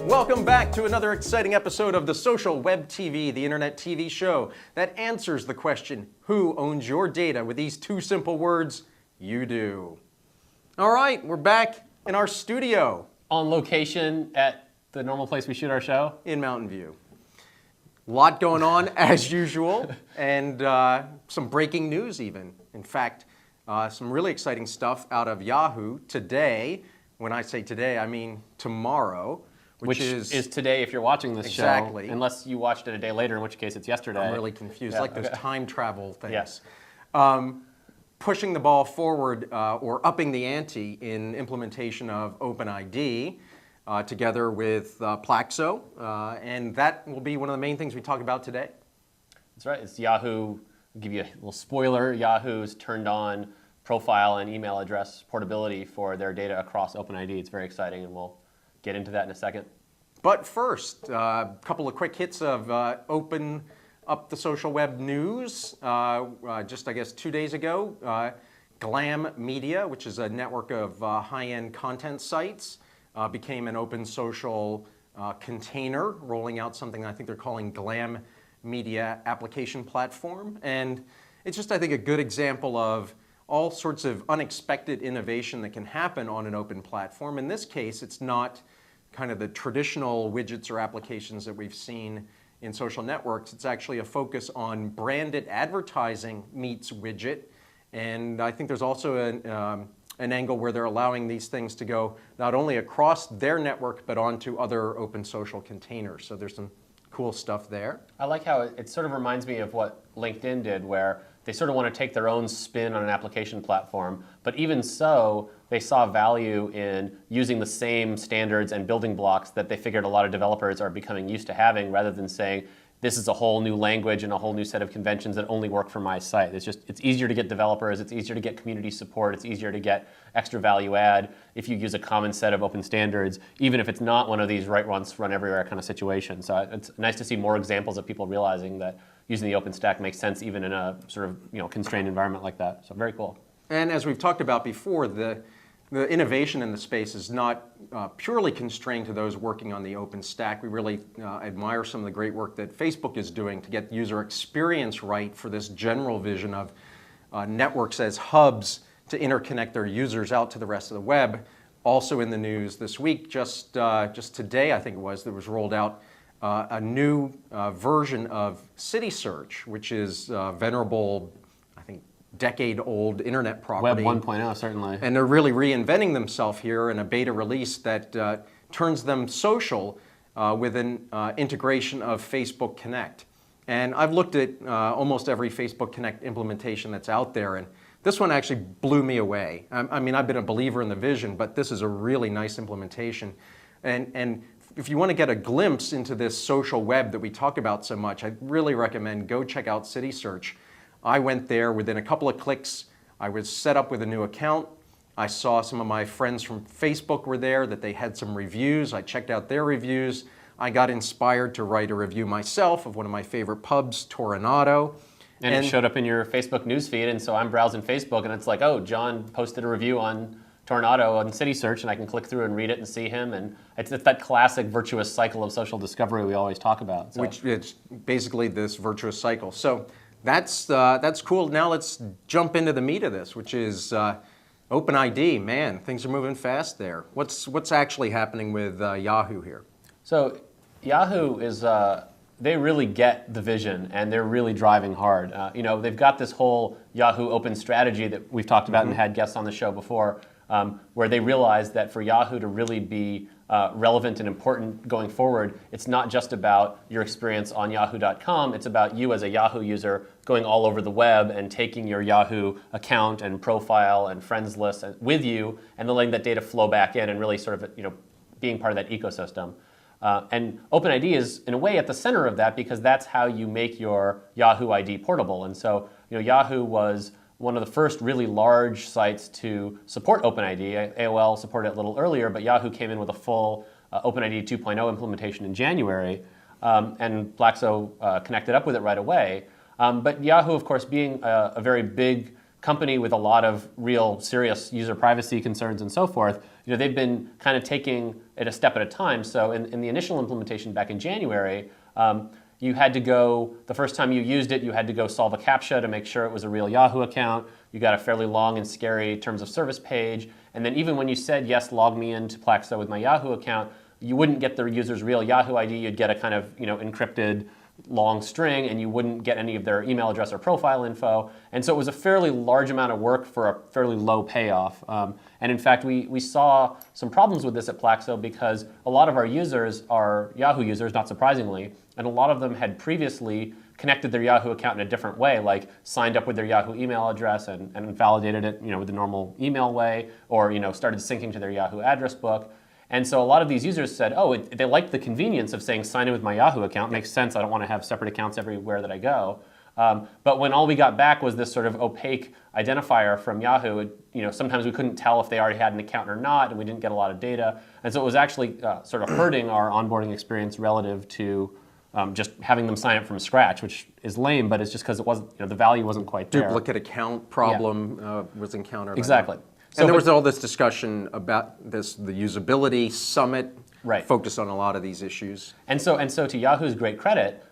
Welcome back to another exciting episode of the Social Web TV, the internet TV show that answers the question, who owns your data? With these two simple words, you do. All right, we're back in our studio. On location at the normal place we shoot our show? In Mountain View. A lot going on as usual, and some breaking news even. In fact, some really exciting stuff out of Yahoo today. When I say today, I mean tomorrow. Which is today if you're watching this show, unless you watched it a day later, in which case it's yesterday. I'm really confused, like those time travel things. Yes. Pushing the ball forward or upping the ante in implementation of OpenID together with Plaxo, and that will be one of the main things we talk about today. That's right, it's Yahoo, I'll give you a little spoiler, Yahoo's turned on profile and email address portability for their data across OpenID. It's very exciting, and we'll get into that in a second. But first, a couple of quick hits of open up the social web news. Just, I guess, 2 days ago, Glam Media, which is a network of high-end content sites, became an open social container, rolling out something I think they're calling Glam Media Application Platform. And it's just, I think, a good example of all sorts of unexpected innovation that can happen on an open platform. In this case, it's not kind of the traditional widgets or applications that we've seen in social networks. It's actually a focus on branded advertising meets widget. And I think there's also an angle where they're allowing these things to go not only across their network, but onto other open social containers. So there's some cool stuff there. I like how it sort of reminds me of what LinkedIn did, where they sort of want to take their own spin on an application platform, but even so, they saw value in using the same standards and building blocks that they figured a lot of developers are becoming used to having, rather than saying, this is a whole new language and a whole new set of conventions that only work for my site. It's easier to get developers, it's easier to get community support, it's easier to get extra value add if you use a common set of open standards, even if it's not one of these write once, run everywhere kind of situations. So it's nice to see more examples of people realizing that using the OpenStack makes sense even in a sort of constrained environment like that. So very cool. And as we've talked about before, the innovation in the space is not purely constrained to those working on the OpenStack. We really admire some of the great work that Facebook is doing to get user experience right for this general vision of networks as hubs to interconnect their users out to the rest of the web. Also in the news this week, just today I think it was, that was rolled out a new version of City Search, which is venerable, I think, decade-old internet property. Web 1.0, certainly. And they're really reinventing themselves here in a beta release that turns them social with an integration of Facebook Connect. And I've looked at almost every Facebook Connect implementation that's out there, and this one actually blew me away. I mean, I've been a believer in the vision, but this is a really nice implementation. And if you want to get a glimpse into this social web that we talk about so much, I really recommend go check out City Search. I went there within a couple of clicks. I was set up with a new account. I saw some of my friends from Facebook were there, that they had some reviews. I checked out their reviews. I got inspired to write a review myself of one of my favorite pubs, Toronado. And it showed up in your Facebook newsfeed, and so I'm browsing Facebook, and it's like, oh, John posted a review on Toronado on City Search, and I can click through and read it and see him, and it's that classic virtuous cycle of social discovery we always talk about. So. Which it's basically this virtuous cycle. So that's cool. Now let's jump into the meat of this, which is OpenID. Man, things are moving fast there. What's actually happening with Yahoo here? So Yahoo is they really get the vision, and they're really driving hard. They've got this whole Yahoo open strategy that we've talked about and had guests on the show before, where they realized that for Yahoo to really be relevant and important going forward, it's not just about your experience on yahoo.com, it's about you as a Yahoo user going all over the web and taking your Yahoo account and profile and friends list with you and then letting that data flow back in and really sort of being part of that ecosystem. And OpenID is, in a way, at the center of that because that's how you make your Yahoo ID portable. And so, Yahoo was one of the first really large sites to support OpenID. AOL supported it a little earlier, but Yahoo came in with a full OpenID 2.0 implementation in January, and Plaxo connected up with it right away. But Yahoo, of course, being a very big company with a lot of real serious user privacy concerns and so forth, they've been kind of taking it a step at a time. So in the initial implementation back in January, you had to go, the first time you used it, you had to go solve a CAPTCHA to make sure it was a real Yahoo account. You got a fairly long and scary terms of service page. And then even when you said, yes, log me into Plaxo with my Yahoo account, you wouldn't get the user's real Yahoo ID. You'd get a kind of encrypted long string, and you wouldn't get any of their email address or profile info. And so it was a fairly large amount of work for a fairly low payoff. And in fact, we saw some problems with this at Plaxo because a lot of our users are Yahoo users, not surprisingly, and a lot of them had previously connected their Yahoo account in a different way, like signed up with their Yahoo email address and validated it with the normal email way, or started syncing to their Yahoo address book. And so a lot of these users said, they liked the convenience of saying sign in with my Yahoo account. Makes sense. I don't want to have separate accounts everywhere that I go. But when all we got back was this sort of opaque identifier from Yahoo, sometimes we couldn't tell if they already had an account or not, and we didn't get a lot of data. And so it was actually sort of hurting our onboarding experience relative to just having them sign up from scratch, which is lame, but it's just because it wasn't, the value wasn't quite there. Duplicate account problem was encountered. Exactly. So there was all this discussion about the usability summit, right, focused on a lot of these issues. And so to Yahoo's great credit,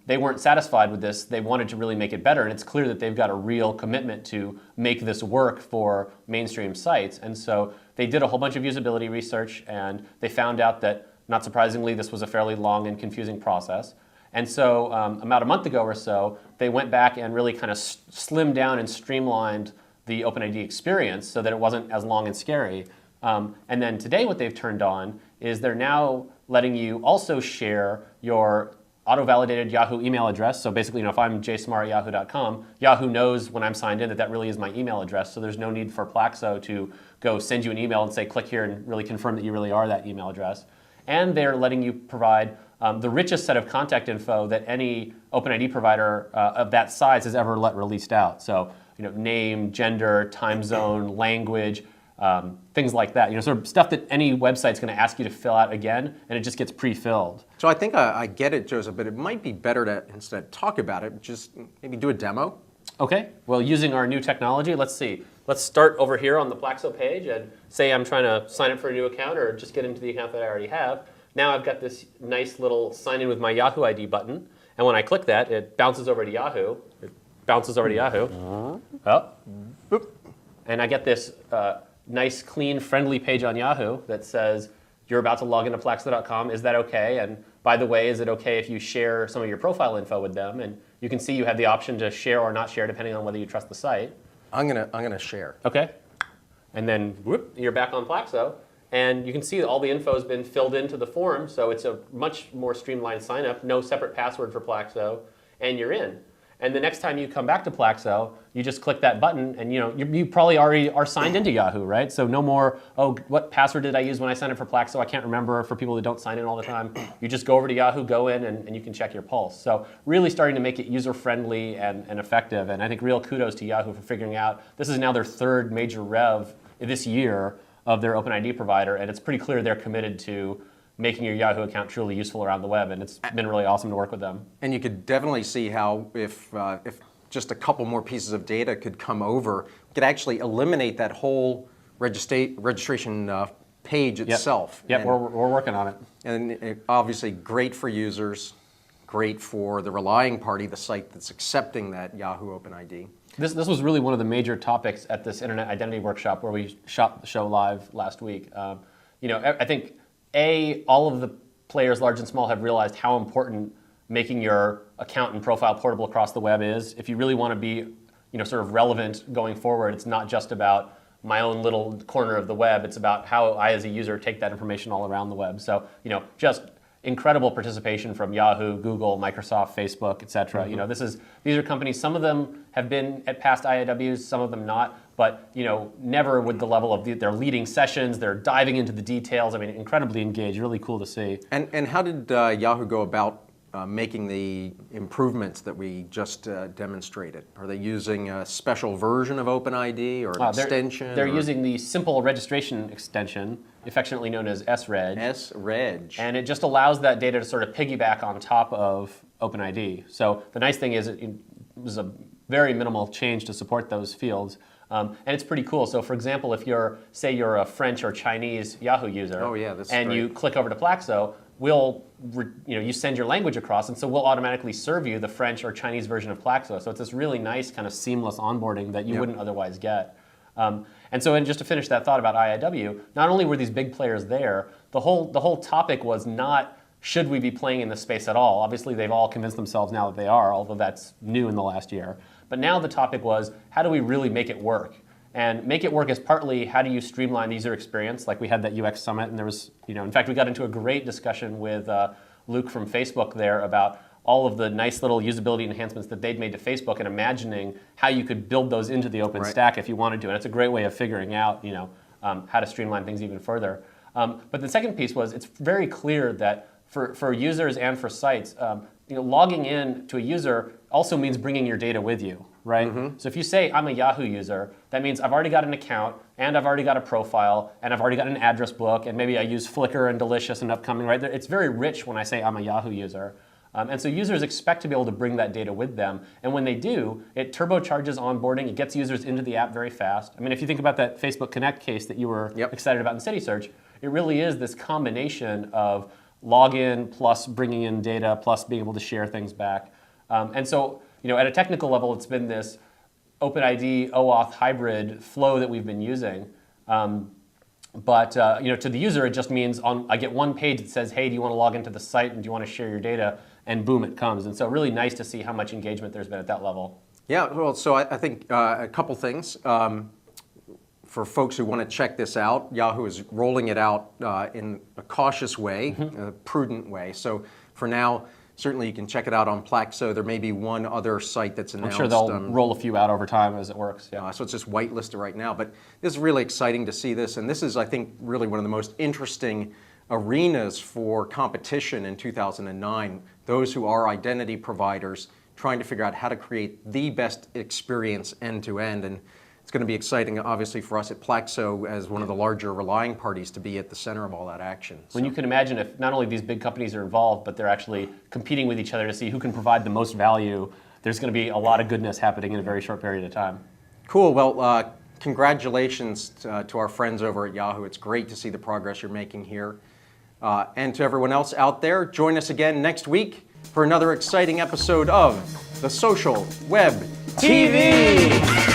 they weren't satisfied with this. They wanted to really make it better, and it's clear that they've got a real commitment to make this work for mainstream sites. And so they did a whole bunch of usability research, and they found out that, not surprisingly, this was a fairly long and confusing process. And so about a month ago or so, they went back and really kind of slimmed down and streamlined the OpenID experience so that it wasn't as long and scary. And then today what they've turned on is they're now letting you also share your auto-validated Yahoo email address. So basically, if I'm jsmarr@yahoo.com, Yahoo knows when I'm signed in that that really is my email address. So there's no need for Plaxo to go send you an email and say, click here and really confirm that you really are that email address. And they're letting you provide the richest set of contact info that any OpenID provider of that size has ever let released out. So name, gender, time zone, language, things like that. Sort of stuff that any website's going to ask you to fill out again, and it just gets pre-filled. So I think I get it, Joseph, but it might be better to, instead of talk about it, just maybe do a demo. Okay. Well, using our new technology, let's see. Let's start over here on the Plaxo page and say I'm trying to sign up for a new account or just get into the account that I already have. Now I've got this nice little sign in with my Yahoo ID button, and when I click that, it bounces over to Yahoo. Oh, boop. And I get this nice, clean, friendly page on Yahoo that says, you're about to log into Plaxo.com. Is that okay? And by the way, is it okay if you share some of your profile info with them? And you can see you have the option to share or not share depending on whether you trust the site. I'm gonna share. Okay. And then whoop, you're back on Plaxo. And you can see that all the info has been filled into the form. So it's a much more streamlined sign up, no separate password for Plaxo, and you're in. And the next time you come back to Plaxo, you just click that button, and you probably already are signed into Yahoo, right? So no more, what password did I use when I signed up for Plaxo? I can't remember, for people who don't sign in all the time. You just go over to Yahoo, go in, and you can check your pulse. So really starting to make it user-friendly and effective. And I think real kudos to Yahoo for figuring out, this is now their third major rev this year of their OpenID provider, and it's pretty clear they're committed to making your Yahoo account truly useful around the web, and it's been really awesome to work with them. And you could definitely see how if just a couple more pieces of data could come over, we could actually eliminate that whole registration page itself. Yep, we're working on it. And obviously great for users, great for the relying party, the site that's accepting that Yahoo OpenID. This was really one of the major topics at this Internet Identity Workshop where we shot the show live last week. I think all of the players, large and small, have realized how important making your account and profile portable across the web is. If you really want to be, sort of relevant going forward, it's not just about my own little corner of the web. It's about how I, as a user, take that information all around the web. So, just incredible participation from Yahoo, Google, Microsoft, Facebook, et cetera. Mm-hmm. These are companies. Some of them have been at past IAWs, some of them not. but never with the level of their leading sessions. They're diving into the details. I mean, incredibly engaged. Really cool to see. And how did Yahoo go about making the improvements that we just demonstrated? Are they using a special version of OpenID or an extension? They're using the simple registration extension, affectionately known as SREG. SREG. And it just allows that data to sort of piggyback on top of OpenID. So the nice thing is it was a very minimal change to support those fields. And it's pretty cool. So for example, if say you're a French or Chinese Yahoo user, and you click over to Plaxo, you send your language across, and so we'll automatically serve you the French or Chinese version of Plaxo. So it's this really nice kind of seamless onboarding that you wouldn't otherwise get. And just to finish that thought about IIW, not only were these big players there, the whole topic was not should we be playing in this space at all. Obviously, they've all convinced themselves now that they are, although that's new in the last year. But now the topic was, how do we really make it work? And make it work is partly how do you streamline the user experience, like we had that UX summit, and there was, in fact, we got into a great discussion with Luke from Facebook there about all of the nice little usability enhancements that they'd made to Facebook and imagining how you could build those into the open stack if you wanted to. And it's a great way of figuring out, how to streamline things even further. But the second piece was, it's very clear that for users and for sites, logging in to a user also means bringing your data with you, right? Mm-hmm. So if you say, I'm a Yahoo user, that means I've already got an account, and I've already got a profile, and I've already got an address book, and maybe I use Flickr and Delicious and Upcoming, right? It's very rich when I say I'm a Yahoo user. And so users expect to be able to bring that data with them. And when they do, it turbocharges onboarding. It gets users into the app very fast. I mean, if you think about that Facebook Connect case that you were excited about in CitySearch, it really is this combination of login plus bringing in data plus being able to share things back. And so, at a technical level, it's been this OpenID OAuth hybrid flow that we've been using. But to the user, it just means I get one page that says, hey, do you want to log into the site and do you want to share your data? And boom, it comes. And so really nice to see how much engagement there's been at that level. Yeah, well, so I think a couple things. For folks who want to check this out, Yahoo is rolling it out in a cautious way, a prudent way. So for now, certainly you can check it out on Plaxo. There may be one other site that's announced. I'm sure they'll roll a few out over time as it works. Yeah. So it's just whitelisted right now. But this is really exciting to see this. And this is, I think, really one of the most interesting arenas for competition in 2009. Those who are identity providers trying to figure out how to create the best experience end to end. And it's going to be exciting, obviously, for us at Plaxo as one of the larger relying parties to be at the center of all that action. When you can imagine if not only these big companies are involved, but they're actually competing with each other to see who can provide the most value, there's going to be a lot of goodness happening in a very short period of time. Cool. Well, congratulations to our friends over at Yahoo. It's great to see the progress you're making here. And to everyone else out there, join us again next week for another exciting episode of The Social Web TV.